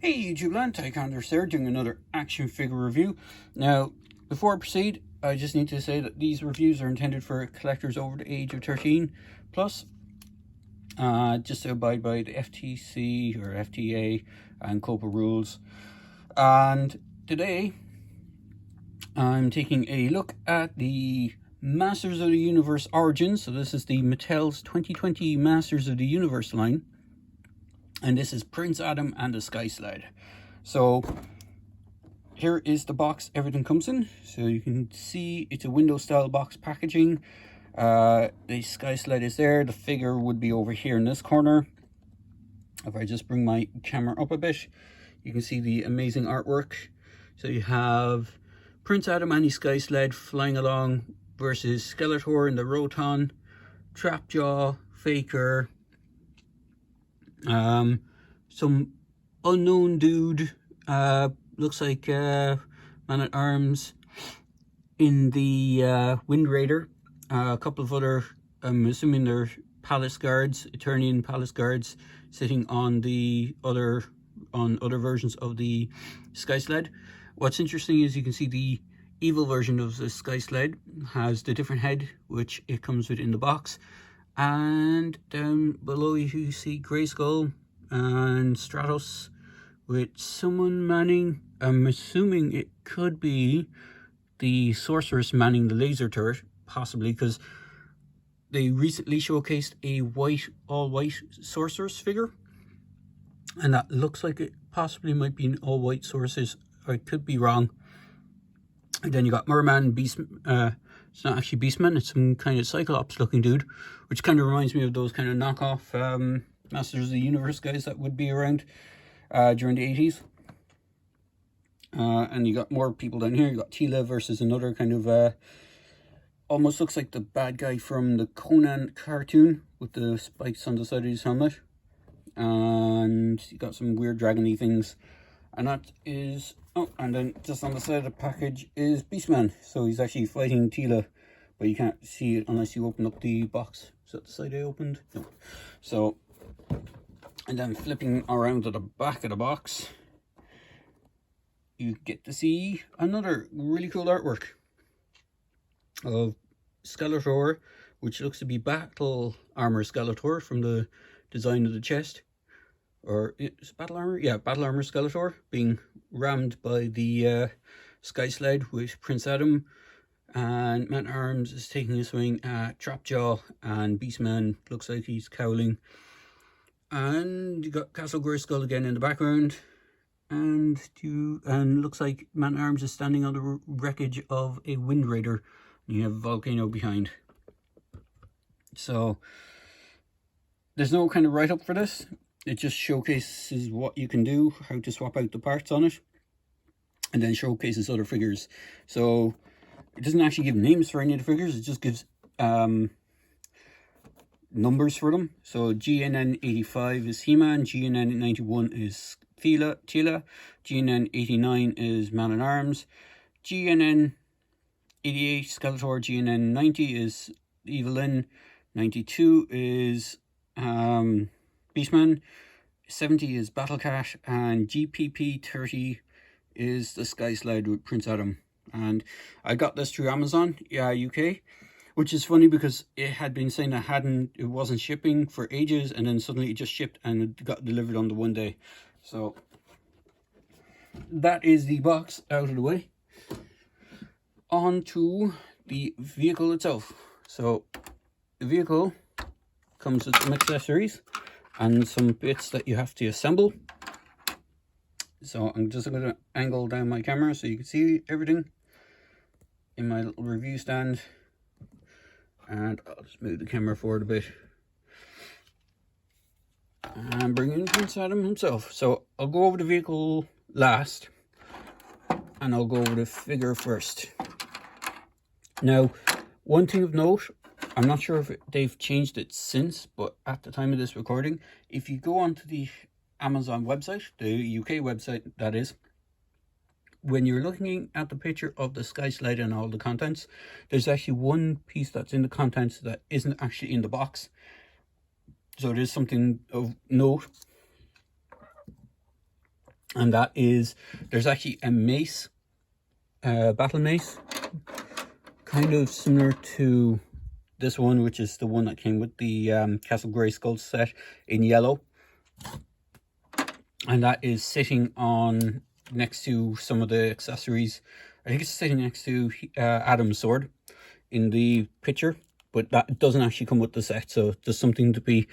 Hey YouTube land, Tyconders there, doing another action figure review. Now, before I proceed, I just need to say that these reviews are intended for collectors over the age of 13 plus, just to abide by the FTC or FTA and COPA rules. And today, I'm taking a look at the Masters of the Universe Origins. So this is the Mattel's 2020 Masters of the Universe line. And this is Prince Adam and the Sky Sled. So here is the box everything comes in. So you can see it's a window style box packaging. The Sky Sled is there. The figure would be over here in this corner. If I just bring my camera up a bit, you can see the amazing artwork. So you have Prince Adam and the Sky Sled flying along versus Skeletor in the Roton, Trapjaw, Faker, some unknown dude, looks like Man-at-Arms in the Wind Raider, a couple of other, I'm assuming they're palace guards, Eternian palace guards, sitting on the other versions of the Sky Sled. What's interesting is you can see the evil version of the Sky Sled has the different head which it comes with in the box. And down below you see Grayskull and Stratos with someone manning, I'm assuming it could be the sorceress manning the laser turret, possibly, because they recently showcased a all-white sorceress figure. And that looks like it possibly might be an all-white sorceress. I could be wrong. And then you got Merman, Beast, it's not actually Beastman, it's some kind of Cyclops looking dude, which kind of reminds me of those kind of knockoff Masters of the Universe guys that would be around during the 80s. And you got more people down here. You got Tila versus another kind of, almost looks like the bad guy from the Conan cartoon with the spikes on the side of his helmet. And you got some weird dragony things. And that is, oh, and then just on the side of the package is Beastman. So he's actually fighting Tila, but you can't see it unless you open up the box. Is that the side I opened? No. So, and then flipping around to the back of the box, you get to see another really cool artwork of Skeletor, which looks to be battle armor Skeletor from the design of the chest. Or is it battle armor? Yeah, battle armor Skeletor being rammed by the Sky Sled with Prince Adam, and Man-at-Arms is taking a swing at Trapjaw, and Beastman looks like he's cowling. And you got Castle Grayskull again in the background, and looks like Man-at-Arms is standing on the wreckage of a Wind Raider. And you have a volcano behind. So there's no kind of write-up for this. It just showcases what you can do, how to swap out the parts on it, and then showcases other figures. So it doesn't actually give names for any of the figures, it just gives numbers for them. So GNN 85 is He-Man, GNN 91 is Tila, GNN 89 is Man-at-Arms, GNN 88 Skeletor, GNN 90 is Evelyn, 92 is Beastman, 70 is Battle Cat, and GPP 30 is the Sky Sled with Prince Adam. And I got this through Amazon, UK, which is funny because it had been saying it wasn't shipping for ages, and then suddenly it just shipped and it got delivered on the one day. So that is the box out of the way. On to the vehicle itself. So the vehicle comes with some accessories and some bits that you have to assemble. So I'm just going to angle down my camera so you can see everything in my little review stand. And I'll just move the camera forward a bit. And bring in Prince Adam himself. So I'll go over the vehicle last, and I'll go over the figure first. Now, one thing of note, I'm not sure if they've changed it since, but at the time of this recording, if you go onto the Amazon website, the UK website that is, when you're looking at the picture of the Sky Sled and all the contents, there's actually one piece that's in the contents that isn't actually in the box. So it is something of note. and that is, there's actually a mace, battle mace, kind of similar to this one, which is the one that came with the Castle Grayskull set in yellow, and that is sitting on next to some of the accessories. I think it's sitting next to Adam's sword in the picture, but that doesn't actually come with the set, so just something to be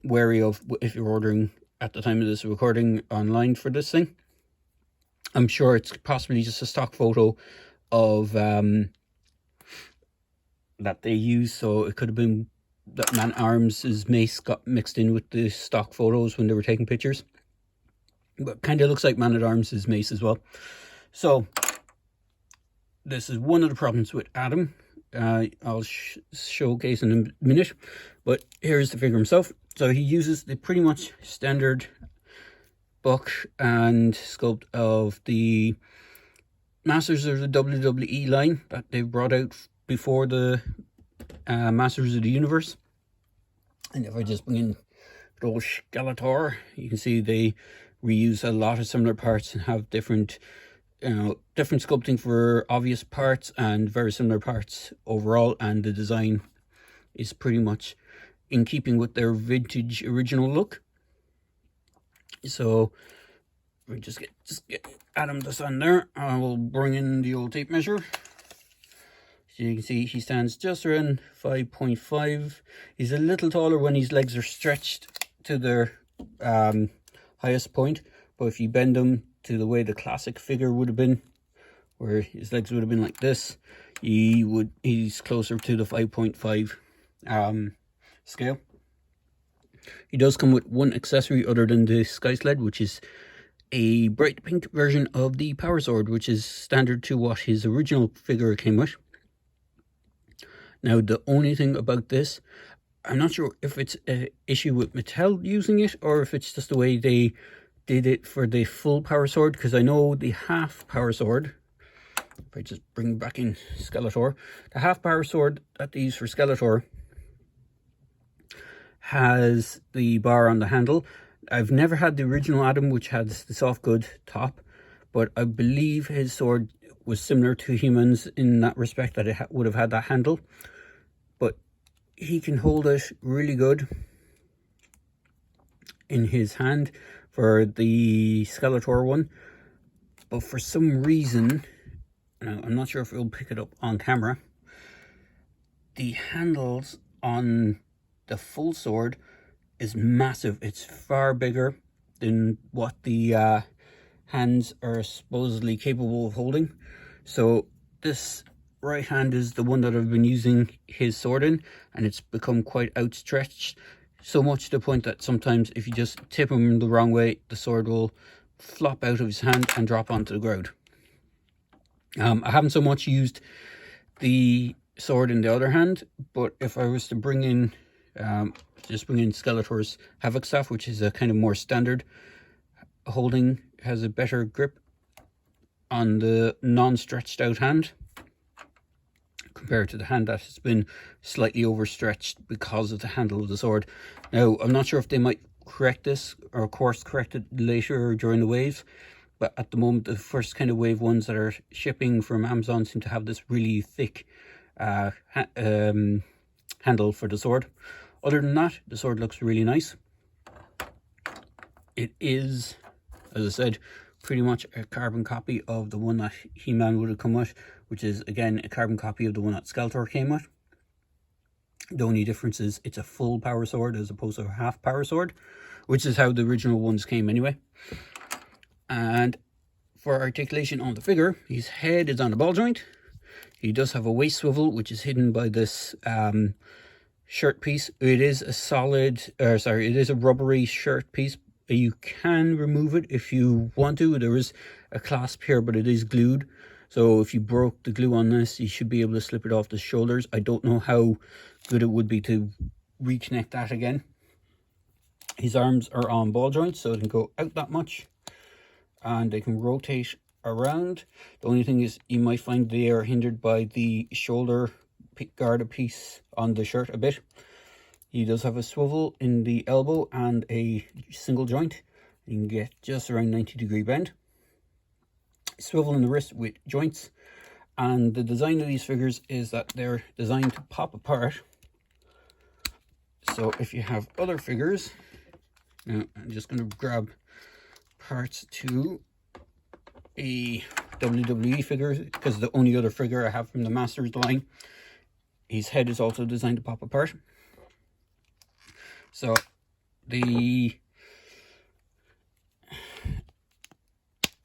wary of if you're ordering at the time of this recording online for this thing. I'm sure it's possibly just a stock photo of that they use, so it could have been that Man-at-Arms' mace got mixed in with the stock photos when they were taking pictures, but kind of looks like Man-at-Arms' mace as well. So this is one of the problems with Adam. I'll showcase in a minute, but here's the figure himself. So he uses the pretty much standard buck and sculpt of the Masters of the WWE line that they brought out before the Masters of the Universe. And if I just bring in the old Skeletor, you can see they reuse a lot of similar parts and have different different sculpting for obvious parts and very similar parts overall, and the design is pretty much in keeping with their vintage original look. So we just get Adam this on there. I will bring in the old tape measure. So you can see he stands just around 5.5. He's a little taller when his legs are stretched to their highest point, but if you bend them to the way the classic figure would have been, where his legs would have been like this, he's closer to the 5.5 scale. He does come with one accessory other than the Sky Sled, which is a bright pink version of the Power Sword, which is standard to what his original figure came with. Now, the only thing about this, I'm not sure if it's an issue with Mattel using it or if it's just the way they did it for the full Power Sword, because I know the half Power Sword, if I just bring back in Skeletor, the half Power Sword that they use for Skeletor has the bar on the handle. I've never had the original Adam, which has the soft good top, but I believe his sword was similar to humans in that respect, that it would have had that handle, but he can hold it really good in his hand for the Skeletor one. But for some reason, I'm not sure if it'll pick it up on camera, the handles on the full sword is massive. It's far bigger than what the hands are supposedly capable of holding. So this right hand is the one that I've been using his sword in, and it's become quite outstretched, so much to the point that sometimes if you just tip him the wrong way, the sword will flop out of his hand and drop onto the ground. I haven't so much used the sword in the other hand, but if I was to bring in just bring in Skeletor's Havoc Staff, which is a kind of more standard holding, has a better grip on the non-stretched out hand compared to the hand that has been slightly overstretched because of the handle of the sword. Now, I'm not sure if they might correct this or course correct it later or during the waves, but at the moment the first kind of wave ones that are shipping from Amazon seem to have this really thick handle for the sword. Other than that, the sword looks really nice. It is, as I said, pretty much a carbon copy of the one that He-Man would have come with, which is again a carbon copy of the one that Skeletor came with. The only difference is it's a full power sword as opposed to a half power sword, which is how the original ones came anyway. And for articulation on the figure, his head is on a ball joint. He does have a waist swivel, which is hidden by this shirt piece. It is a solid, it is a rubbery shirt piece. You can remove it if you want to. There is a clasp here, but it is glued. So if you broke the glue on this, you should be able to slip it off the shoulders. I don't know how good it would be to reconnect that again. His arms are on ball joints, so it can go out that much, and they can rotate around. The only thing is you might find they are hindered by the shoulder guard piece on the shirt a bit. He does have a swivel in the elbow and a single joint, You can get just around 90-degree bend. Swivel in the wrist with joints. And the design of these figures is that they're designed to pop apart. So if you have other figures, now I'm just going to grab parts to a WWE figure, because the only other figure I have from the Masters line. His head is also designed to pop apart. So the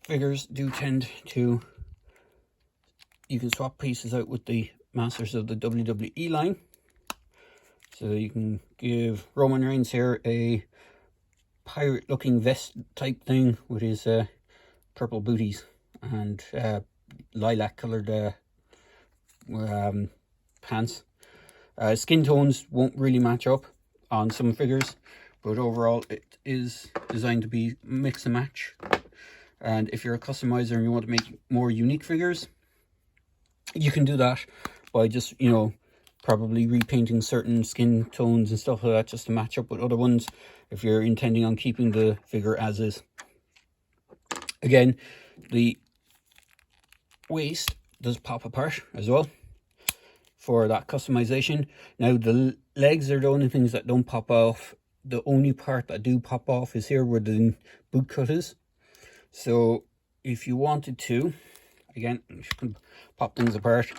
figures do tend to, you can swap pieces out with the Masters of the WWE line. So you can give Roman Reigns here a pirate looking vest type thing with his purple booties and lilac coloured pants. Skin tones won't really match up on some figures, but overall it is designed to be mix and match. And if you're a customizer and you want to make more unique figures, you can do that by just, you know, probably repainting certain skin tones and stuff like that just to match up with other ones, if you're intending on keeping the figure as is. Again, the waist does pop apart as well for that customization. Now the legs are the only things that don't pop off. The only part that do pop off is here where the boot cut is. So if you wanted to, again, you can pop things apart.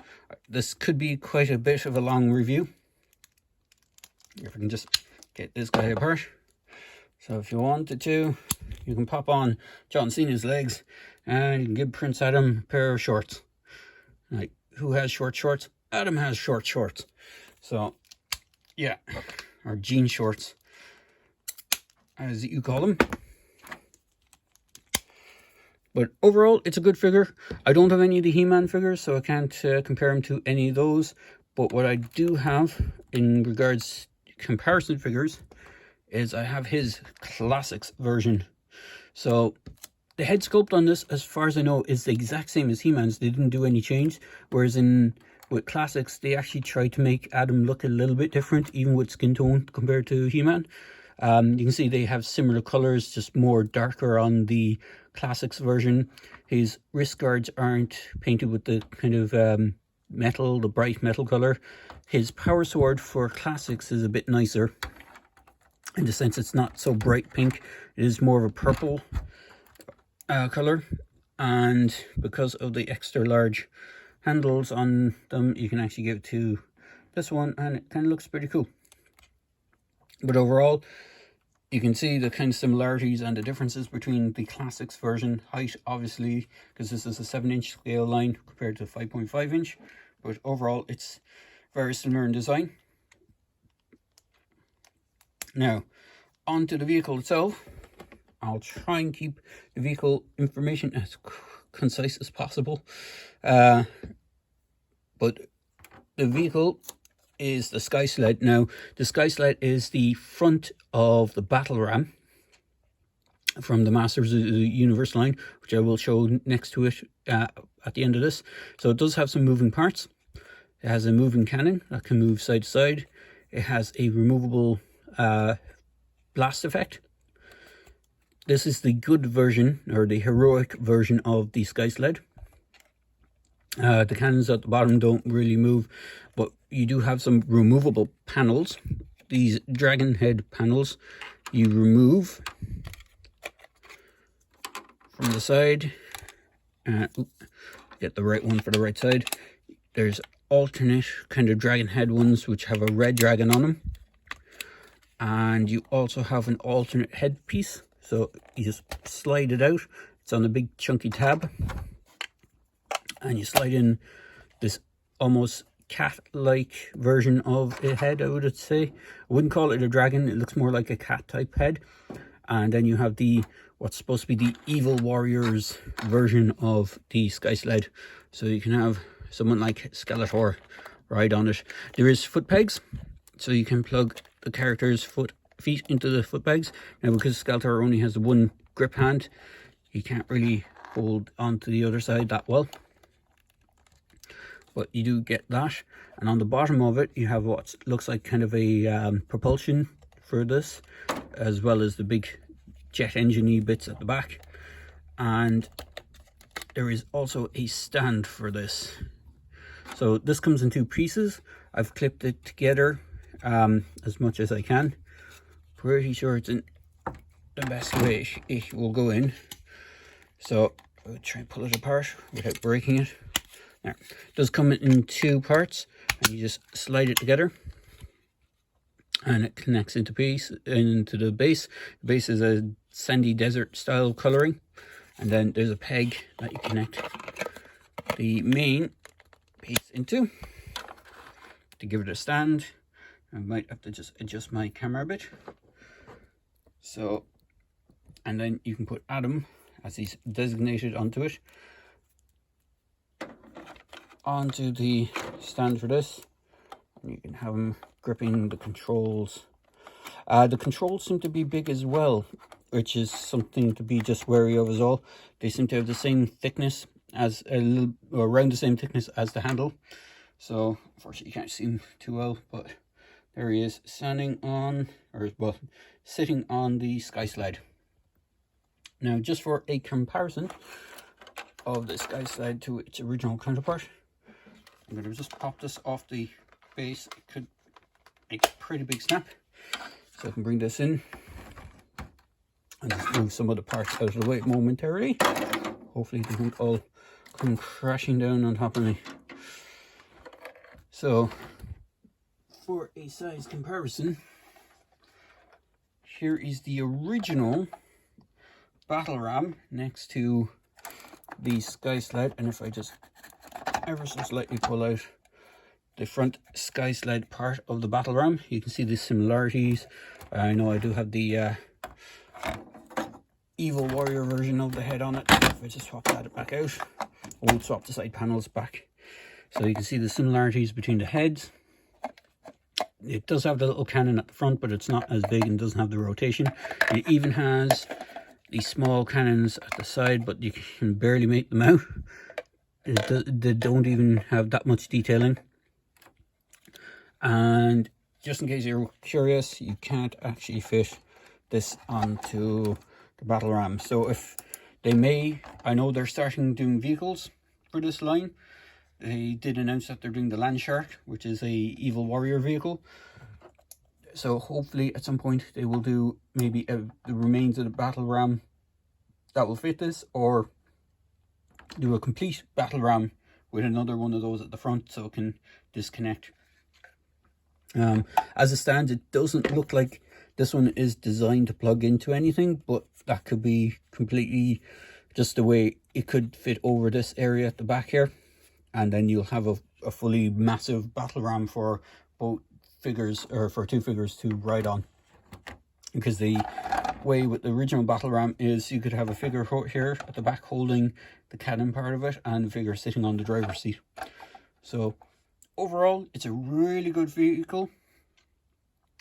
This could be quite a bit of a long review. If I can just get this guy apart. So if you wanted to, you can pop on John Cena's legs and you can give Prince Adam a pair of shorts. Like, who has short shorts? Adam has short shorts. So, yeah, or jean shorts, as you call them. But overall, it's a good figure. I don't have any of the He-Man figures, so I can't compare him to any of those. But what I do have in regards to comparison figures is I have his Classics version. So the head sculpt on this, as far as I know, is the exact same as He-Man's. They didn't do any change. Whereas with Classics, they actually tried to make Adam look a little bit different, even with skin tone compared to He-Man. You can see they have similar colors, just more darker on the Classics version. His wrist guards aren't painted with the kind of metal, the bright metal color. His power sword for Classics is a bit nicer, in the sense it's not so bright pink. It is more of a purple color, and because of the extra large handles on them, you can actually give it to this one, and it kind of looks pretty cool. But overall, you can see the kind of similarities and the differences between the Classics version. Height, obviously, because this is a 7-inch scale line compared to 5.5 inch. But overall, it's very similar in design. Now, onto the vehicle itself. I'll try and keep the vehicle information as concise as possible. But the vehicle is the Sky Sled. Now, the Sky Sled is the front of the battle ram from the Masters of the Universe line, which I will show next to it at the end of this. So it does have some moving parts. It has a moving cannon that can move side to side. It has a removable blast effect. This is the good version, or the heroic version of the Sky Sled. The cannons at the bottom don't really move, but you do have some removable panels. These dragon head panels you remove from the side. Get the right one for the right side. There's alternate kind of dragon head ones which have a red dragon on them. And you also have an alternate headpiece. So you just slide it out. It's on a big chunky tab. And you slide in this almost cat-like version of a head, I would say. I wouldn't call it a dragon. It looks more like a cat-type head. And then you have the what's supposed to be the Evil Warriors version of the Sky Sled. So you can have someone like Skeletor ride on it. There is foot pegs, so you can plug the character's feet into the foot pegs. Now, because Skeletor only has the one grip hand, he can't really hold onto the other side that well. But you do get that. And on the bottom of it, you have what looks like kind of a propulsion for this, as well as the big jet engine-y bits at the back, and there is also a stand for this. So this comes in 2 pieces. I've clipped it together as much as I can. Pretty sure it's in the best way it will go in. So I'll try and pull it apart without breaking it. There. It does come in 2 parts, and you just slide it together, and it connects into the base. The base is a sandy desert style coloring, and then there's a peg that you connect the main piece into to give it a stand. I might have to just adjust my camera a bit. So, and then you can put Adam, as he's designated, onto it, onto the stand for this, and you can have him gripping the controls. The controls seem to be big as well, which is something to be just wary of as well. They seem to have the same thickness as around the same thickness as the handle. So unfortunately you can't see him too well, but there he is, standing on, or well, sitting on the Sky Sled. Now, just for a comparison of the Sky Sled to its original counterpart, I'm going to just pop this off the base. It could make a pretty big snap. So I can bring this in and just move some of the parts out of the way momentarily. Hopefully they won't all come crashing down on top of me. So, for a size comparison, here is the original battle ram next to the Sky Sled, and if I just ever so slightly pull out the front Sky Sled part of the battle ram, you can see the similarities. I know I do have the Evil Warrior version of the head on it. If I just swap that back out, I won't swap the side panels back. So you can see the similarities between the heads. It does have the little cannon at the front, but it's not as big and doesn't have the rotation. It even has the small cannons at the side, but you can barely make them out. They don't even have that much detailing. And just in case you're curious, you can't actually fit this onto the battle ram. So if they may, I know they're starting doing vehicles for this line. They did announce that they're doing the Land Shark, which is a Evil Warrior vehicle. So hopefully at some point they will do maybe the remains of the battle ram that will fit this, or do a complete battle ram with another one of those at the front so it can disconnect. As it stands, it doesn't look like this one is designed to plug into anything, but that could be completely just the way it could fit over this area at the back here, and then you'll have a fully massive battle ram for both figures, or for 2 figures to ride on. Because the way with the original battle ram is you could have a figure here at the back holding the cannon part of it, and the figure sitting on the driver's seat. So overall, it's a really good vehicle.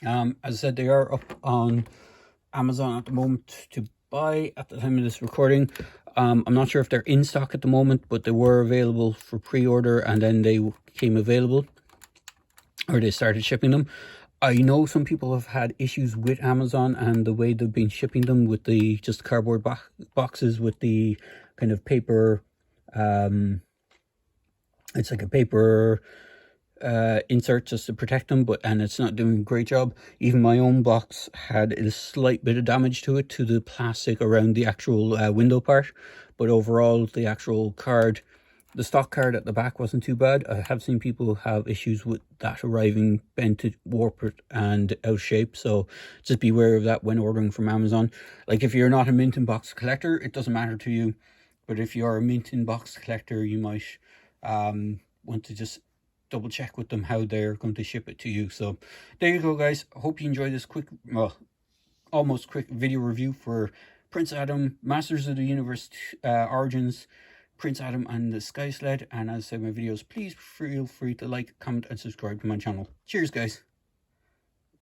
As I said, they are up on Amazon at the moment to buy at the time of this recording. I'm not sure if they're in stock at the moment, but they were available for pre-order, and then they came available, or they started shipping them. I know some people have had issues with Amazon and the way they've been shipping them, with the just cardboard boxes with the kind of paper, it's like a paper insert just to protect them, and it's not doing a great job. Even my own box had a slight bit of damage to it, to the plastic around the actual window part, but overall the actual card, the stock card at the back, wasn't too bad. I have seen people have issues with that arriving bent, warped and out of shape, so just be aware of that when ordering from Amazon. Like, if you're not a mint in box collector, it doesn't matter to you, but if you're a mint in box collector, you might want to just double check with them how they're going to ship it to you. So there you go, guys. I hope you enjoyed this quick, well, almost quick video review for Prince Adam, Masters of the Universe Origins, Prince Adam and the Sky Sled. And as I said in my videos, please feel free to like, comment and subscribe to my channel. Cheers, guys.